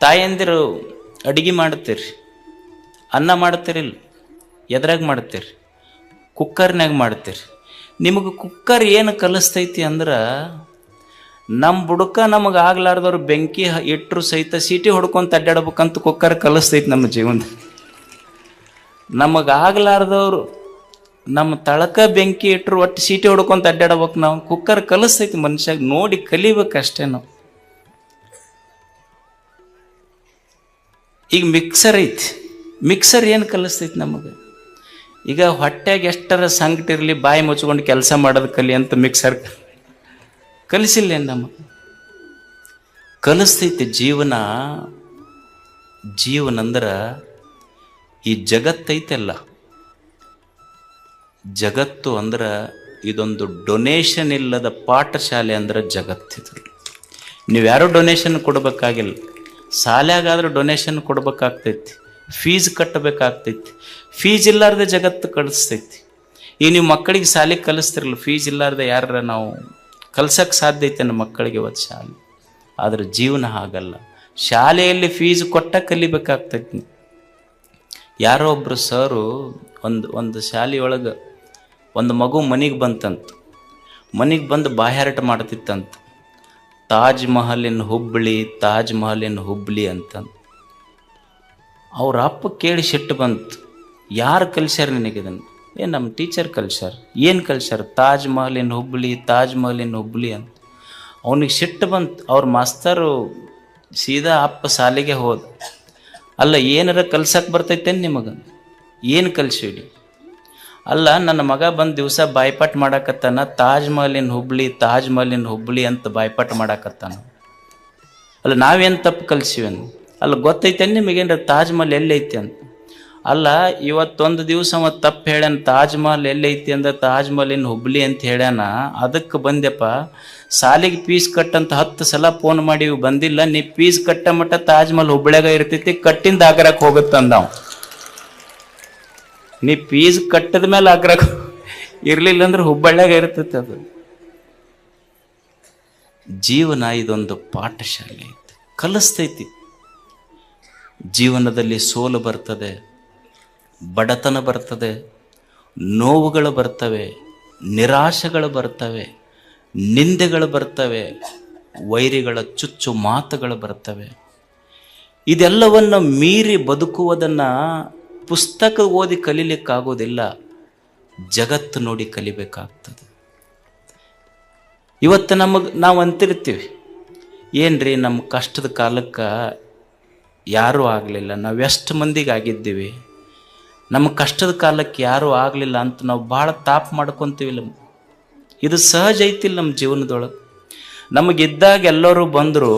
ತಾಯಂದಿರು ಅಡುಗೆ ಮಾಡ್ತೀರಿ, ಅನ್ನ ಮಾಡ್ತೀರಿಲ್ಲ, ಎದ್ರಾಗ ಮಾಡ್ತೀರಿ? ಕುಕ್ಕರ್ನಾಗ ಮಾಡ್ತೀರಿ. ನಿಮಗೆ ಕುಕ್ಕರ್ ಏನು ಕಲಿಸ್ತೈತಿ ಅಂದ್ರೆ, ನಮ್ಮ ಬುಡಕ ನಮಗೆ ಆಗ್ಲಾರ್ದವ್ರು ಬೆಂಕಿ ಇಟ್ಟರು ಸಹಿತ ಸೀಟಿ ಹೊಡ್ಕೊಂತ ಅಡ್ಡಾಡ್ಬೇಕಂತ ಕುಕ್ಕರ್ ಕಲಿಸ್ತೈತಿ ನಮ್ಮ ಜೀವನ. ನಮಗಾಗ್ಲಾರ್ದವ್ರು ನಮ್ಮ ತಳಕ ಬೆಂಕಿ ಇಟ್ಟರು ಒಟ್ಟು ಸೀಟಿ ಹೊಡ್ಕೊಂತ ಅಡ್ಡಾಡ್ಬೇಕು. ನಾವು ಕುಕ್ಕರ್ ಕಲಿಸ್ತೈತಿ ಮನುಷ್ಯಾಗ, ನೋಡಿ ಕಲಿಬೇಕಷ್ಟೇ ನಾವು. ಈಗ ಮಿಕ್ಸರ್ ಐತಿ, ಮಿಕ್ಸರ್ ಏನು ಕಲಿಸ್ತೈತಿ ನಮಗೆ? ಈಗ ಹೊಟ್ಟೆಗೆ ಎಷ್ಟರ ಸಂಕಟ ಇರಲಿ ಬಾಯಿ ಮುಚ್ಕೊಂಡು ಕೆಲಸ ಮಾಡೋದು ಕಲಿ ಅಂತ ಮಿಕ್ಸರ್ ಕಲಿಸಿಲ್ಲ ನಮಗೆ? ಕಲಿಸ್ತೈತಿ ಜೀವನ. ಜೀವನ ಅಂದ್ರೆ ಈ ಜಗತ್ತೈತಲ್ಲ, ಜಗತ್ತು ಅಂದ್ರೆ ಇದೊಂದು ಡೊನೇಷನ್ ಇಲ್ಲದ ಪಾಠಶಾಲೆ ಅಂದ್ರೆ ಜಗತ್ತಿದು. ನೀವು ಯಾರೂ ಡೊನೇಷನ್ ಕೊಡಬೇಕಾಗಿಲ್ಲ. ಶಾಲ್ಯಾಗಾದ್ರೂ ಡೊನೇಷನ್ ಕೊಡ್ಬೇಕಾಗ್ತೈತಿ, ಫೀಸ್ ಕಟ್ಟಬೇಕಾಗ್ತೈತಿ. ಫೀಸ್ ಇಲ್ಲಾರ್ದೆ ಜಗತ್ತು ಕಲಿಸ್ತೈತಿ. ಈಗ ನೀವು ಮಕ್ಕಳಿಗೆ ಶಾಲೆಗೆ ಕಲಿಸ್ತಿರಲ್ಲ, ಫೀಸ್ ಇಲ್ಲಾರ್ದೆ ಯಾರ ನಾವು ಕಲ್ಸಕ್ಕೆ ಸಾಧ್ಯ ಐತೆ ನಮ್ಮ ಮಕ್ಕಳಿಗೆ ಇವತ್ತು ಶಾಲೆ. ಆದರೆ ಜೀವನ ಹಾಗಲ್ಲ. ಶಾಲೆಯಲ್ಲಿ ಫೀಸ್ ಕೊಟ್ಟ ಕಲಿಬೇಕಾಗ್ತೈತಿ. ಯಾರೋ ಒಬ್ಬರು ಸರು ಒಂದು ಶಾಲೆಯೊಳಗೆ ಒಂದು ಮಗು ಮನೆಗೆ ಬಂತಂತ. ಮನೆಗೆ ಬಂದು ಬಾಯಾಟ ಮಾಡ್ತಿತ್ತಂತ, ತಾಜ್ ಮಹಲಿನ ಹುಬ್ಬಳ್ಳಿ, ತಾಜ್ ಮಹಲಿನ ಹುಬ್ಬಳ್ಳಿ ಅಂತಂತ. ಅವ್ರ ಅಪ್ಪ ಕೇಳಿ ಸಿಟ್ಟು ಬಂತು, ಯಾರು ಕಲಿಸ್ಯಾರ ನಿನಗಿದನ್ನು? ನಮ್ಮ ಟೀಚರ್ ಕಲಿಸ್ಯಾರ. ಏನು ಕಲಿಸ್ಯಾರ? ತಾಜ್ ಮಹಲಿನ ಹುಬ್ಬಳ್ಳಿ, ತಾಜ್ ಮಹಲಿನ ಹುಬ್ಬಳ್ಳಿ ಅಂತ. ಅವನಿಗೆ ಸಿಟ್ಟು ಬಂತು. ಅವ್ರ ಮಾಸ್ತರು ಸೀದಾ ಅಪ್ಪ ಶಾಲೆಗೆ ಹೋದ. ಅಲ್ಲ, ಏನಾರ ಕಲ್ಸಕ್ಕೆ ಬರ್ತೈತೇನು ನಿಮಗೆ? ಏನು ಕಲಿಸಿಡಿ? ಅಲ್ಲ, ನನ್ನ ಮಗ ಬಂದು ದಿವಸ ಬಾಯ್ಪಾಠ ಮಾಡಾಕತ್ತಾನ, ತಾಜ್ ಮಹಲಿನ ಹುಬ್ಬಳ್ಳಿ, ತಾಜ್ ಮಹಲಿನ ಹುಬ್ಬಳ್ಳಿ ಅಂತ ಬಾಯ್ಪಾಠ ಮಾಡಾಕತ್ತಾನ. ಅಲ್ಲ, ನಾವೇನು ತಪ್ಪು ಕಲಿಸಿವೇನು? ಅಲ್ಲ, ಗೊತ್ತೈತೇನು ನಿಮಗೇನ್ರ ತಾಜ್ ಮಹಲ್ ಎಲ್ಲೈತಿ ಅಂತ? ಅಲ್ಲ, ಇವತ್ತೊಂದು ದಿವಸ ಅವತ್ತು ತಪ್ಪು ಹೇಳ್ಯಾನ, ತಾಜ್ ಮಹಲ್ ಎಲ್ಲೈತಿ ಅಂದ್ರೆ ತಾಜ್ ಮಹಲಿನ ಹುಬ್ಬಳ್ಳಿ ಅಂತ ಹೇಳ್ಯಾನ. ಅದಕ್ಕೆ ಬಂದೆಪ್ಪ, ಸಾಲಿಗೆ ಫೀಸ್ ಕಟ್ಟಂತ 10 ಸಲ ಫೋನ್ ಮಾಡಿ ಬಂದಿಲ್ಲ. ನೀ ಫೀಸ್ ಕಟ್ಟ ಮಟ್ಟ ತಾಜ್ ಮಹಲ್ ಹುಬ್ಬಳ್ಳಿಯಾಗ ಇರ್ತೈತಿ, ಕಟ್ಟಿಂದ ಆಗ್ರಾಕ್ ಹೋಗುತ್ತಂದಾವ್. ನೀ ಫೀಸ್ ಕಟ್ಟದ ಮೇಲೆ ಆಗ್ರಾಕ್ ಇರ್ಲಿಲ್ಲ ಅಂದ್ರೆ ಹುಬ್ಬಳ್ಳಿಯಾಗ ಇರ್ತೈತಿ. ಅದು ಜೀವನ ಇದೊಂದು ಪಾಠಶಾಲೆ ಐತಿ, ಕಲಿಸ್ತೈತಿ. ಜೀವನದಲ್ಲಿ ಸೋಲು ಬರ್ತದೆ, ಬಡತನ ಬರ್ತದೆ, ನೋವುಗಳು ಬರ್ತವೆ, ನಿರಾಶೆಗಳು ಬರ್ತವೆ, ನಿಂದೆಗಳು ಬರ್ತವೆ, ವೈರಿಗಳ ಚುಚ್ಚು ಮಾತುಗಳು ಬರ್ತವೆ. ಇದೆಲ್ಲವನ್ನು ಮೀರಿ ಬದುಕುವುದನ್ನು ಪುಸ್ತಕ ಓದಿ ಕಲೀಲಿಕ್ಕಾಗೋದಿಲ್ಲ, ಜಗತ್ತು ನೋಡಿ ಕಲಿಬೇಕಾಗ್ತದೆ. ಇವತ್ತು ನಾವು ಅಂತಿರ್ತೀವಿ, ಏನ್ರಿ ನಮ್ಮ ಕಷ್ಟದ ಕಾಲಕ್ಕೆ ಯಾರೂ ಆಗಲಿಲ್ಲ, ನಾವು ಎಷ್ಟು ಮಂದಿಗೆ ಆಗಿದ್ದೀವಿ, ನಮ್ಮ ಕಷ್ಟದ ಕಾಲಕ್ಕೆ ಯಾರೂ ಆಗಲಿಲ್ಲ ಅಂತ ನಾವು ಭಾಳ ತಾಪ ಮಾಡ್ಕೊತೀವಿಲ್ಲ. ಇದು ಸಹಜ ಐತಿಲ್ಲ ನಮ್ಮ ಜೀವನದೊಳಗೆ. ನಮಗಿದ್ದಾಗ ಎಲ್ಲರೂ ಬಂದರು,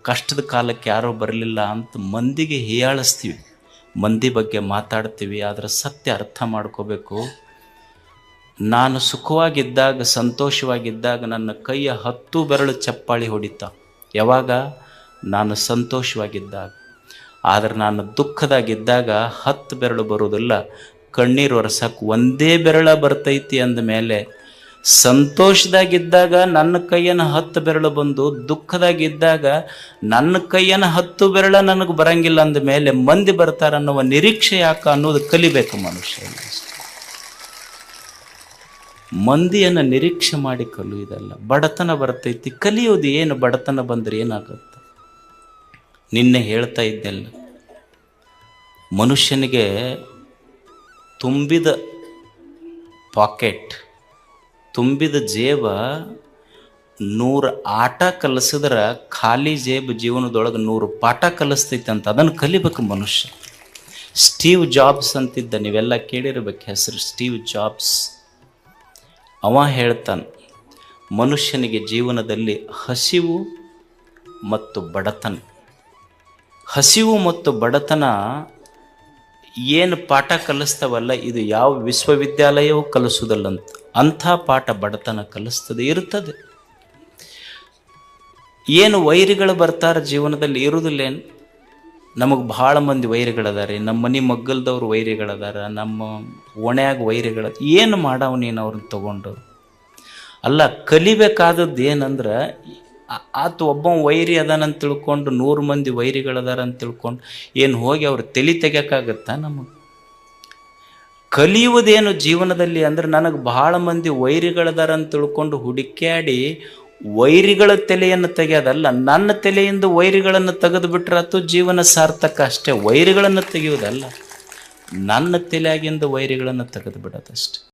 ಕಷ್ಟದ ಕಾಲಕ್ಕೆ ಯಾರೂ ಬರಲಿಲ್ಲ ಅಂತ ಮಂದಿಗೆ ಹೀಯಾಳಿಸ್ತೀವಿ, ಮಂದಿ ಬಗ್ಗೆ ಮಾತಾಡ್ತೀವಿ. ಆದರೆ ಸತ್ಯ ಅರ್ಥ ಮಾಡ್ಕೋಬೇಕು. ನಾನು ಸುಖವಾಗಿದ್ದಾಗ, ಸಂತೋಷವಾಗಿದ್ದಾಗ ನನ್ನ ಕೈಯ 10 ಬೆರಳು ಚಪ್ಪಾಳಿ ಹೊಡಿತಾ. ಯಾವಾಗ? ನಾನು ಸಂತೋಷವಾಗಿದ್ದಾಗ. ಆದರೆ ನಾನು ದುಃಖದಾಗಿದ್ದಾಗ 10 ಬೆರಳು ಬರೋದಿಲ್ಲ, ಕಣ್ಣೀರು ಒರೆಸಕ್ಕೆ ಒಂದೇ ಬೆರಳ ಬರ್ತೈತಿ. ಅಂದಮೇಲೆ ಸಂತೋಷದಾಗಿದ್ದಾಗ ನನ್ನ ಕೈಯನ್ನು 10 ಬೆರಳು ಬಂದು, ದುಃಖದಾಗಿದ್ದಾಗ ನನ್ನ ಕೈಯನ್ನು 10 ಬೆರಳ ನನಗೆ ಬರಂಗಿಲ್ಲ ಅಂದಮೇಲೆ ಮಂದಿ ಬರ್ತಾರೆ ಅನ್ನುವ ನಿರೀಕ್ಷೆ ಯಾಕೆ ಅನ್ನೋದು ಕಲಿಬೇಕು ಮನುಷ್ಯ. ಮಂದಿಯನ್ನು ನಿರೀಕ್ಷೆ ಮಾಡಿ ಕಲಿಯುವುದಲ್ಲ. ಬಡತನ ಬರ್ತೈತಿ, ಕಲಿಯೋದು ಏನು? ಬಡತನ ಬಂದರೆ ಏನಾಗುತ್ತೆ? ನಿನ್ನೆ ಹೇಳ್ತಾ ಇದ್ದೆಲ್ಲ, ಮನುಷ್ಯನಿಗೆ ತುಂಬಿದ ಪಾಕೆಟ್, ತುಂಬಿದ ಜೇಬ 100 ಆಟ ಕಲಿಸಿದ್ರೆ ಖಾಲಿ ಜೇಬು ಜೀವನದೊಳಗೆ 100 ಪಾಠ ಕಲಿಸ್ತೈತೆ ಅಂತ. ಅದನ್ನು ಕಲಿಬೇಕು ಮನುಷ್ಯ. ಸ್ಟೀವ್ ಜಾಬ್ಸ್ ಅಂತಿದ್ದ, ನೀವೆಲ್ಲ ಕೇಳಿರ್ಬೇಕು ಹೆಸರು, ಸ್ಟೀವ್ ಜಾಬ್ಸ್. ಅವ ಹೇಳ್ತಾನೆ, ಮನುಷ್ಯನಿಗೆ ಜೀವನದಲ್ಲಿ ಹಸಿವು ಮತ್ತು ಬಡತನ, ಹಸಿವು ಮತ್ತು ಬಡತನ ಏನು ಪಾಠ ಕಲಿಸ್ತಾವಲ್ಲ, ಇದು ಯಾವ ವಿಶ್ವವಿದ್ಯಾಲಯವೂ ಕಲಿಸೋದಲ್ಲಂತ. ಅಂಥ ಪಾಠ ಬಡತನ ಕಲಿಸ್ತದೆ, ಇರ್ತದೆ. ಏನು ವೈರಿಗಳು ಬರ್ತಾರೆ ಜೀವನದಲ್ಲಿ, ಇರುವುದಿಲ್ಲೇನು? ನಮಗೆ ಭಾಳ ಮಂದಿ ವೈರಿಗಳದಾರೆ. ನಮ್ಮ ಮನೆ ಮಗ್ಗಲ್ದವ್ರು ವೈರಿಗಳದಾರ, ನಮ್ಮ ಓಣ್ಯಾಗ ವೈರಿಗಳ. ಏನು ಮಾಡವ ನೀನು ಅವ್ರನ್ನ ತಗೊಂಡು? ಅಲ್ಲ, ಕಲಿಬೇಕಾದದ್ದು ಏನಂದ್ರೆ, ಆತ ಒಬ್ಬ ವೈರಿ ಅದಾನಂತ ತಿಳ್ಕೊಂಡು 100 ಮಂದಿ ವೈರಿಗಳದಾರ ಅಂತ ತಿಳ್ಕೊಂಡು ಏನು ಹೋಗಿ ಅವ್ರು ತಲೆ ತೆಗಿಯೋಕ್ಕಾಗತ್ತಾ ನಮಗೆ? ಕಲಿಯುವುದೇನು ಜೀವನದಲ್ಲಿ ಅಂದ್ರೆ ನನಗೆ ಬಹಳ ಮಂದಿ ವೈರಿಗಳದಾರ ಅಂತ ತಿಳ್ಕೊಂಡು ಹುಡುಕ್ಯಾಡಿ ವೈರಿಗಳ ತಲೆಯನ್ನು ತೆಗೆಯೋದಲ್ಲ, ನನ್ನ ತಲೆಯಿಂದ ವೈರಿಗಳನ್ನು ತೆಗೆದು ಬಿಟ್ರೆ ಅಥವಾ ಜೀವನ ಸಾರ್ಥಕ ಅಷ್ಟೇ. ವೈರಿಗಳನ್ನು ತೆಗೆಯುವುದಲ್ಲ, ನನ್ನ ತಲೆಯಾಗಿಂದ ವೈರಿಗಳನ್ನು ತೆಗೆದು ಬಿಡೋದಷ್ಟೆ.